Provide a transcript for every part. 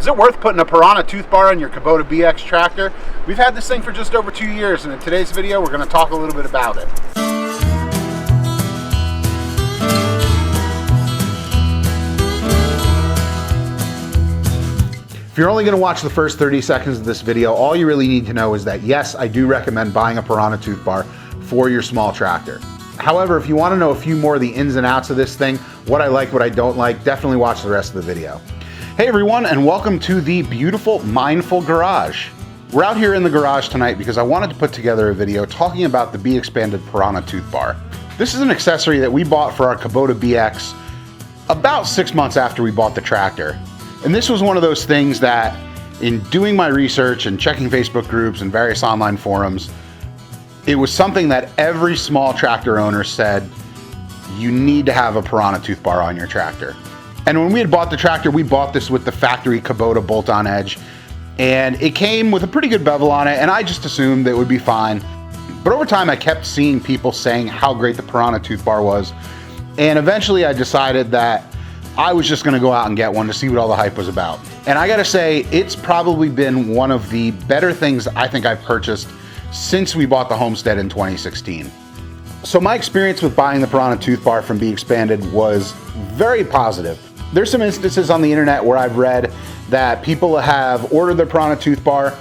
it worth putting a Piranha toothbar on your Kubota BX tractor? We've had this thing for just over 2 years, and in today's video we're going to talk a little bit about it. If you're only going to watch the first 30 seconds of this video, all you really need to know is that yes, I do recommend buying a Piranha toothbar for your small tractor. However, if you want to know a few more of the ins and outs of this thing, what I like, what I don't like, definitely watch the rest of the video. Hey everyone, and welcome to the beautiful, mindful garage. We're out here in the garage tonight because I wanted to put together a video talking about the BXpanded Piranha toothbar. This is an accessory that we bought for our Kubota BX about 6 months after we bought the tractor. And this was one of those things that, in doing my research and checking Facebook groups and various online forums, it was something that every small tractor owner said, you need to have a Piranha toothbar on your tractor. And when we had bought the tractor, we bought this with the factory Kubota bolt-on edge, and it came with a pretty good bevel on it, and I just assumed that it would be fine. But over time, I kept seeing people saying how great the Piranha toothbar was, and eventually I decided that I was just gonna go out and get one to see what all the hype was about. And I gotta say, it's probably been one of the better things I think I've purchased since we bought the Homestead in 2016. So my experience with buying the Piranha toothbar from BXpanded was very positive. There's some instances on the internet where I've read that people have ordered their Piranha toothbar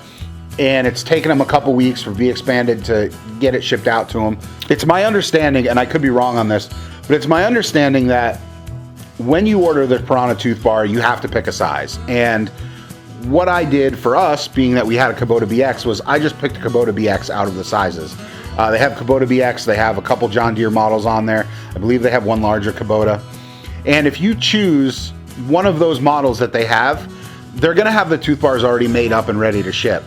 and it's taken them a couple weeks for BXpanded to get it shipped out to them. It's my understanding, and I could be wrong on this, but it's my understanding that when you order the Piranha toothbar, you have to pick a size. And what I did for us, being that we had a Kubota BX, was I just picked a Kubota BX out of the sizes. They have Kubota BX, they have a couple John Deere models on there. I believe they have one larger Kubota. And if you choose one of those models that they have, they're gonna have the toothbars already made up and ready to ship.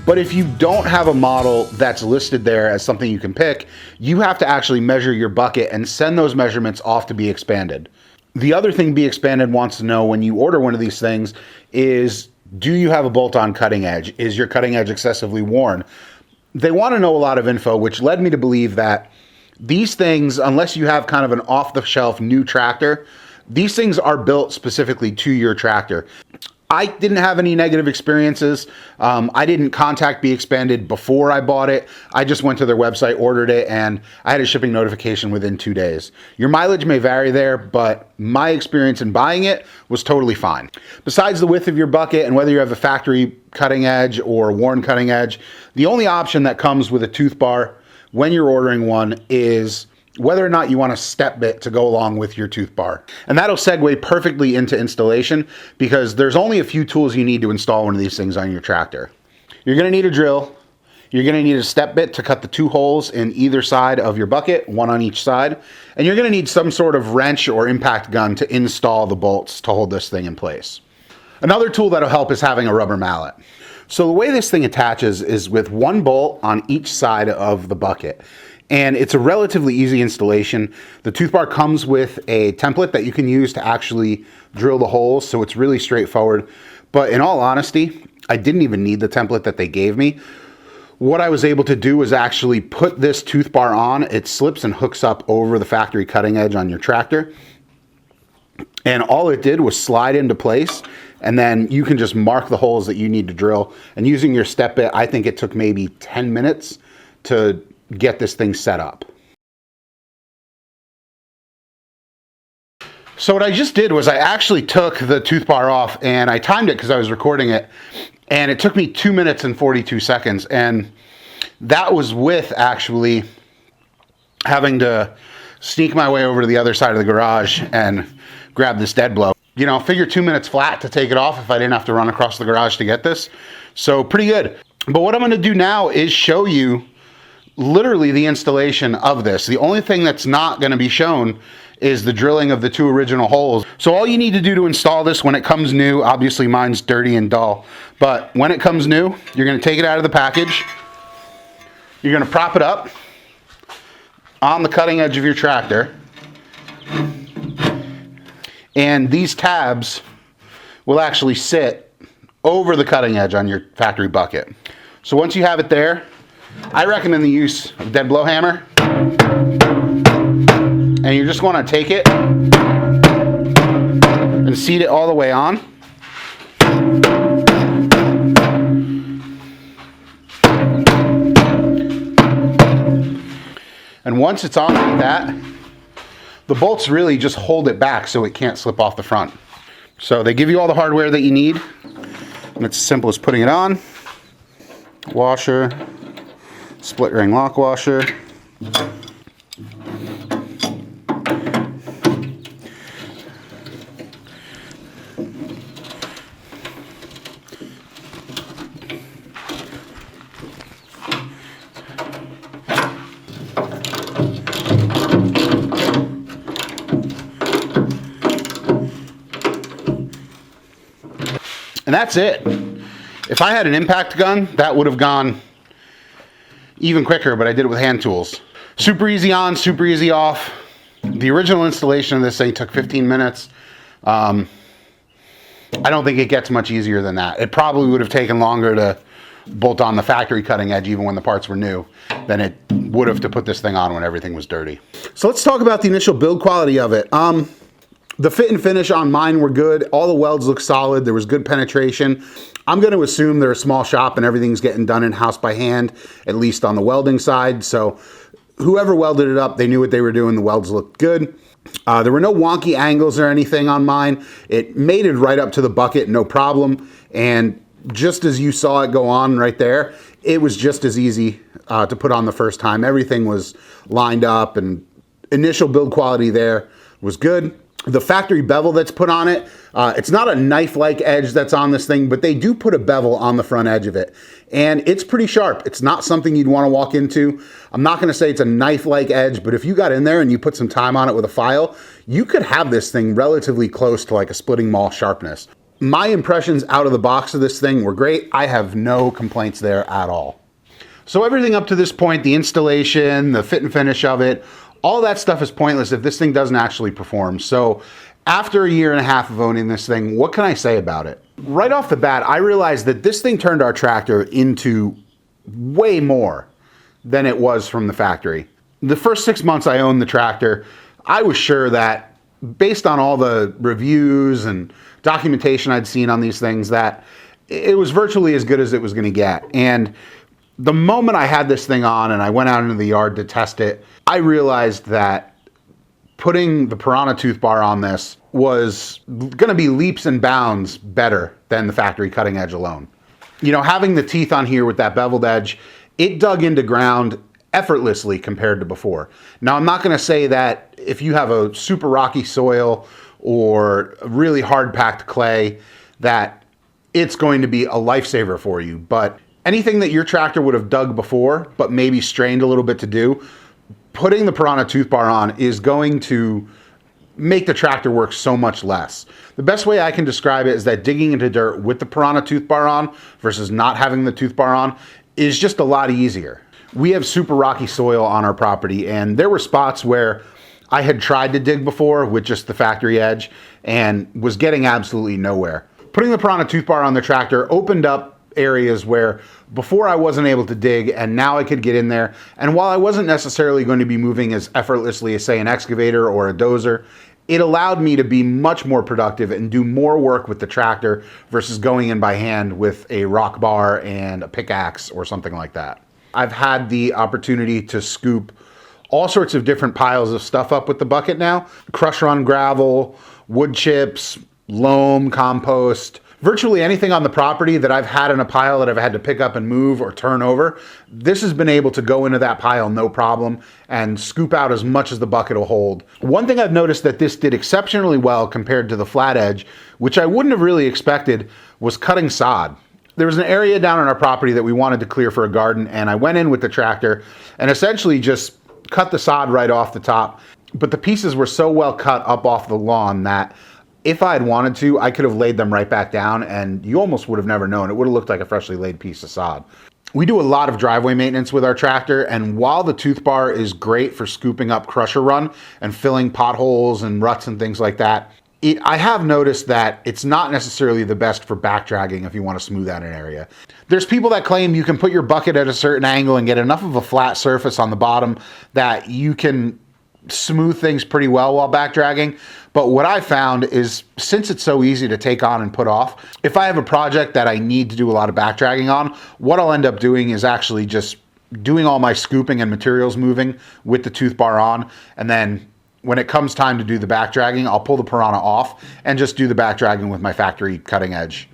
But if you don't have a model that's listed there as something you can pick, you have to actually measure your bucket and send those measurements off to BXpanded. The other thing BXpanded wants to know when you order one of these things is, do you have a bolt-on cutting edge? Is your cutting edge excessively worn? They want to know a lot of info, which led me to believe that these things, unless you have kind of an off-the-shelf new tractor, these things are built specifically to your tractor. I didn't have any negative experiences. I didn't contact BXpanded before I bought it. I just went to their website, ordered it, and I had a shipping notification within 2 days. Your mileage may vary there, but my experience in buying it was totally fine. Besides the width of your bucket and whether you have a factory cutting edge or worn cutting edge, the only option that comes with a toothbar when you're ordering one is whether or not you want a step bit to go along with your toothbar. And that'll segue perfectly into installation, because there's only a few tools you need to install one of these things on your tractor. You're gonna need a drill, you're gonna need a step bit to cut the 2 holes in either side of your bucket, one on each side, and you're gonna need some sort of wrench or impact gun to install the bolts to hold this thing in place. Another tool that'll help is having a rubber mallet. So the way this thing attaches is with 1 bolt on each side of the bucket. And it's a relatively easy installation. The toothbar comes with a template that you can use to actually drill the holes, so it's really straightforward. But in all honesty, I didn't even need the template that they gave me. What I was able to do was actually put this toothbar on. It slips and hooks up over the factory cutting edge on your tractor. And all it did was slide into place, and then you can just mark the holes that you need to drill. And using your step bit, I think it took maybe 10 minutes to get this thing set up. So what I just did was I actually took the toothbar off and I timed it because I was recording it, and it took me 2 minutes and 42 seconds. And that was with actually having to sneak my way over to the other side of the garage and grab this dead blow. You know, figure 2 minutes flat to take it off if I didn't have to run across the garage to get this. So pretty good. But what I'm gonna do now is show you literally the installation of this. The only thing that's not going to be shown is the drilling of the 2 original holes. So all you need to do to install this when it comes new, obviously mine's dirty and dull, but when it comes new, you're going to take it out of the package, you're going to prop it up on the cutting edge of your tractor, and these tabs will actually sit over the cutting edge on your factory bucket. So once you have it there, I recommend the use of a dead blow hammer, and you just want to take it and seat it all the way on. And And once it's on like that, the bolts really just hold it back so it can't slip off the front. So they give you all the hardware that you need. And it's as simple as putting it on. Washer, split ring lock washer. And that's it. If I had an impact gun, that would have gone even quicker, but I did it with hand tools. Super easy on, super easy off. The original installation of this thing took 15 minutes. I don't think it gets much easier than that. It probably would have taken longer to bolt on the factory cutting edge even when the parts were new than it would have to put this thing on when everything was dirty. So let's talk about the initial build quality of it. The fit and finish on mine were good. All the welds look solid. There was good penetration. I'm going to assume they're a small shop and everything's getting done in-house by hand, at least on the welding side. So whoever welded it up, they knew what they were doing. The welds looked good. There were no wonky angles or anything on mine. It mated right up to the bucket, no problem. And just as you saw it go on right there, it was just as easy to put on the first time. Everything was lined up and initial build quality there was good. The factory bevel that's put on it, it's not a knife-like edge that's on this thing, but they do put a bevel on the front edge of it. And it's pretty sharp. It's not something you'd want to walk into. I'm not going to say it's a knife-like edge, but if you got in there and you put some time on it with a file, you could have this thing relatively close to like a splitting maul sharpness. My impressions out of the box of this thing were great. I have no complaints there at all. So everything up to this point, the installation, the fit and finish of it, all that stuff is pointless if this thing doesn't actually perform. So after a year and a half of owning this thing, what can I say about it? Right off the bat, I realized that this thing turned our tractor into way more than it was from the factory. The first 6 months I owned the tractor, I was sure that based on all the reviews and documentation I'd seen on these things, that it was virtually as good as it was going to get. And the moment I had this thing on and I went out into the yard to test it, I realized that putting the Piranha toothbar on this was going to be leaps and bounds better than the factory cutting edge alone. You know, having the teeth on here with that beveled edge, it dug into ground effortlessly compared to before. Now, I'm not going to say that if you have a super rocky soil or really hard packed clay that it's going to be a lifesaver for you, but anything that your tractor would have dug before but maybe strained a little bit to do, putting the Piranha toothbar on is going to make the tractor work so much less. The best way I can describe it is that digging into dirt with the Piranha toothbar on versus not having the toothbar on is just a lot easier. We have super rocky soil on our property, and there were spots where I had tried to dig before with just the factory edge and was getting absolutely nowhere. Putting the Piranha toothbar on the tractor opened up areas where before I wasn't able to dig, and now I could get in there. And while I wasn't necessarily going to be moving as effortlessly as, say, an excavator or a dozer, it allowed me to be much more productive and do more work with the tractor versus going in by hand with a rock bar and a pickaxe or something like that. I've had the opportunity to scoop all sorts of different piles of stuff up with the bucket now. Crush run gravel, wood chips, loam, compost, virtually anything on the property that I've had in a pile that I've had to pick up and move or turn over. This has been able to go into that pile no problem and scoop out as much as the bucket will hold. One thing I've noticed that this did exceptionally well compared to the flat edge, which I wouldn't have really expected, was cutting sod. There was an area down on our property that we wanted to clear for a garden, and I went in with the tractor and essentially just cut the sod right off the top. But the pieces were so well cut up off the lawn that if I had wanted to, I could have laid them right back down and you almost would have never known. It would have looked like a freshly laid piece of sod. We do a lot of driveway maintenance with our tractor, and while the tooth bar is great for scooping up crusher run and filling potholes and ruts and things like that, I have noticed that it's not necessarily the best for back dragging if you want to smooth out an area. There's people that claim you can put your bucket at a certain angle and get enough of a flat surface on the bottom that you can smooth things pretty well while back dragging. But what I found is, since it's so easy to take on and put off, if I have a project that I need to do a lot of back dragging on, what I'll end up doing is actually just doing all my scooping and materials moving with the tooth bar on, and then when it comes time to do the back dragging, I'll pull the Piranha off and just do the back dragging with my factory cutting edge.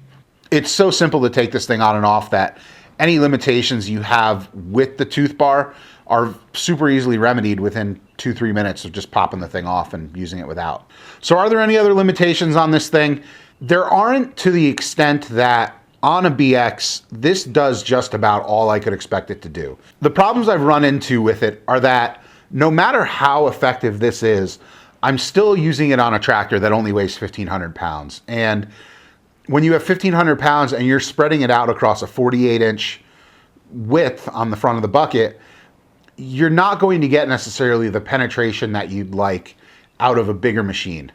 It's so simple to take this thing on and off that any limitations you have with the tooth bar are super easily remedied within 2-3 minutes of just popping the thing off and using it without. So are there any other limitations on this thing? There aren't, to the extent that on a BX, this does just about all I could expect it to do. The problems I've run into with it are that no matter how effective this is, I'm still using it on a tractor that only weighs 1,500 pounds. And when you have 1,500 pounds and you're spreading it out across a 48-inch width on the front of the bucket, you're not going to get necessarily the penetration that you'd like out of a bigger machine.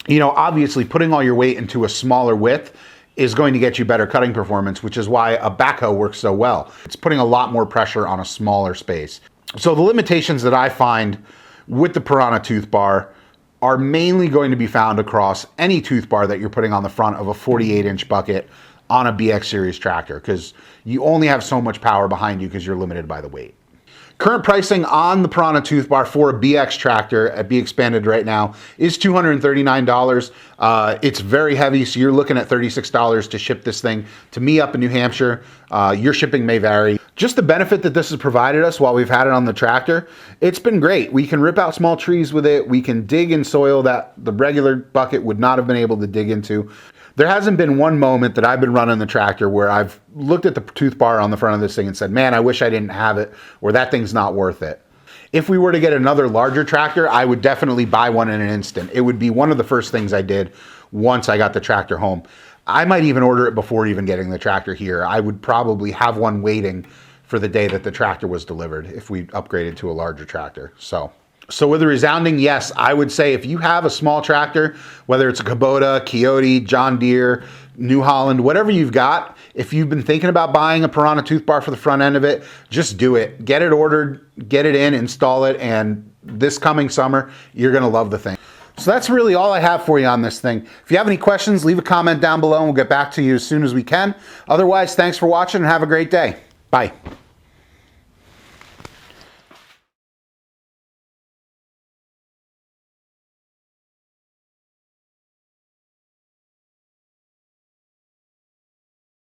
You know, obviously putting all your weight into a smaller width is going to get you better cutting performance, which is why a backhoe works so well. It's putting a lot more pressure on a smaller space. So the limitations that I find with the Piranha tooth bar are mainly going to be found across any tooth bar that you're putting on the front of a 48-inch bucket on a BX series tractor, because you only have so much power behind you because you're limited by the weight. Current pricing on the Piranha tooth bar for a BX tractor at BXpanded right now is $239. It's very heavy, so you're looking at $36 to ship this thing to me up in New Hampshire. Your shipping may vary. Just the benefit that this has provided us while we've had it on the tractor, it's been great. We can rip out small trees with it. We can dig in soil that the regular bucket would not have been able to dig into. There hasn't been one moment that I've been running the tractor where I've looked at the tooth bar on the front of this thing and said, man, I wish I didn't have it, or that thing's not worth it. If we were to get another larger tractor, I would definitely buy one in an instant. It would be one of the first things I did once I got the tractor home. I might even order it before even getting the tractor here. I would probably have one waiting for the day that the tractor was delivered if we upgraded to a larger tractor. So with a resounding yes, I would say if you have a small tractor, whether it's a Kubota, Coyote, John Deere, New Holland, whatever you've got, if you've been thinking about buying a Piranha tooth bar for the front end of it, just do it. Get it ordered, get it in, install it, and this coming summer, you're gonna love the thing. So that's really all I have for you on this thing. If you have any questions, leave a comment down below and we'll get back to you as soon as we can. Otherwise, thanks for watching and have a great day. Bye.